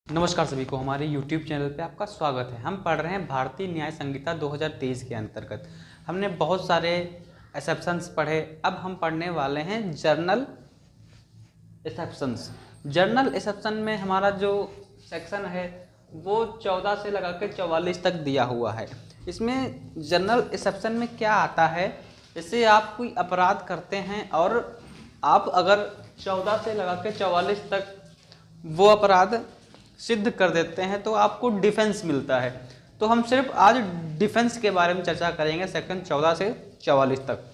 नमस्कार सभी को, हमारे YouTube चैनल पे आपका स्वागत है। हम पढ़ रहे हैं भारतीय न्याय संहिता 2023 के अंतर्गत। हमने बहुत सारे एक्सेप्शंस पढ़े, अब हम पढ़ने वाले हैं जर्नल एक्सेप्शंस। जर्नल एक्सेप्शन में हमारा जो सेक्शन है वो 14 से लगा के 44 तक दिया हुआ है। इसमें जर्नल एक्सेप्शन में क्या आता है, जैसे आप कोई अपराध करते हैं और आप अगर 14 से लगा के 44 तक वो अपराध सिद्ध कर देते हैं तो आपको डिफेंस मिलता है। तो हम सिर्फ आज डिफेंस के बारे में चर्चा करेंगे सेक्शन 14 से 44 तक,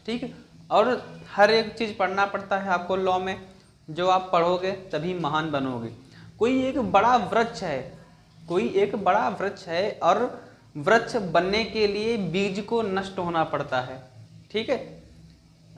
ठीक है। और हर एक चीज़ पढ़ना पड़ता है आपको लॉ में, जो आप पढ़ोगे तभी महान बनोगे। कोई एक बड़ा वृक्ष है और वृक्ष बनने के लिए बीज को नष्ट होना पड़ता है, ठीक है।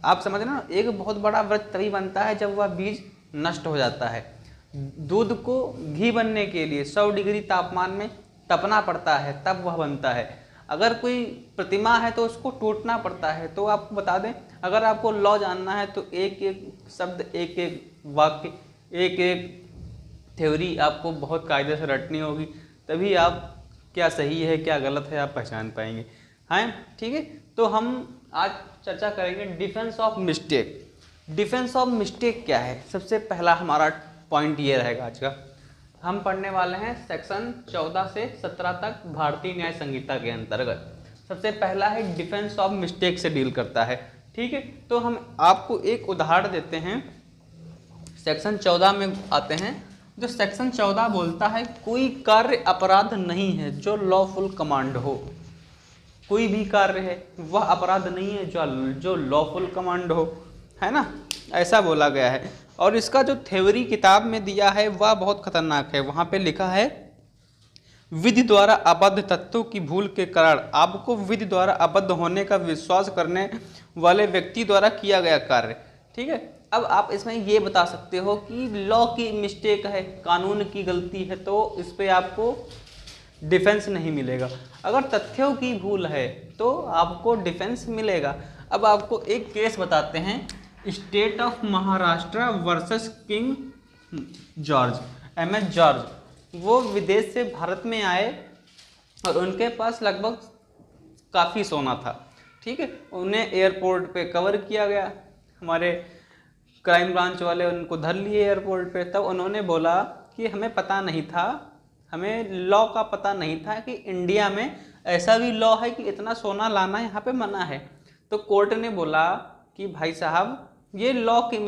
आप समझ रहे ना, एक बहुत बड़ा वृक्ष तभी बनता है जब वह बीज नष्ट हो जाता है। दूध को घी बनने के लिए 100 डिग्री तापमान में तपना पड़ता है, तब वह बनता है। अगर कोई प्रतिमा है तो उसको टूटना पड़ता है। तो आपको बता दें, अगर आपको लॉ जानना है तो एक एक शब्द, एक एक वाक्य, एक एक थ्योरी आपको बहुत कायदे से रटनी होगी, तभी आप क्या सही है क्या गलत है आप पहचान पाएंगे। हाँ, ठीक है। तो हम आज चर्चा करेंगे defence of mistake. Defence of mistake क्या है, सबसे पहला हमारा पॉइंट ये रहेगा आज का। हम पढ़ने वाले हैं सेक्शन 14 से 17 तक भारतीय न्याय संहिता के अंतर्गत। सबसे पहला है डिफेंस ऑफ मिस्टेक से डील करता है, ठीक है। तो हम आपको एक उदाहरण देते हैं। सेक्शन 14 में आते हैं। जो सेक्शन 14 बोलता है, कोई कार्य अपराध नहीं है जो लॉफुल कमांड हो। कोई भी कार्य है वह अपराध नहीं है जो लॉफुल कमांड हो, है ना, ऐसा बोला गया है। और इसका जो थ्योरी किताब में दिया है वह बहुत खतरनाक है। वहाँ पे लिखा है, विधि द्वारा अबद्ध तत्वों की भूल के कारण आपको विधि द्वारा अबद्ध होने का विश्वास करने वाले व्यक्ति द्वारा किया गया कार्य, ठीक है। अब आप इसमें ये बता सकते हो कि लॉ की मिस्टेक है, कानून की गलती है, तो इस पर आपको डिफेंस नहीं मिलेगा। अगर तथ्यों की भूल है तो आपको डिफेंस मिलेगा। अब आपको एक केस बताते हैं, state of Maharashtra versus king George, MS George. वो विदेश से भारत में आए और उनके पास लगभग काफ़ी सोना था, ठीक है। उन्हें एयरपोर्ट पे कवर किया गया, हमारे क्राइम ब्रांच वाले उनको धर लिए एयरपोर्ट पे। तब उन्होंने बोला कि हमें पता नहीं था, हमें लॉ का पता नहीं था कि इंडिया में ऐसा भी लॉ है कि इतना सोना लाना यहाँ पे मना है। तो कोर्ट ने बोला कि भाई साहब, ये लॉ की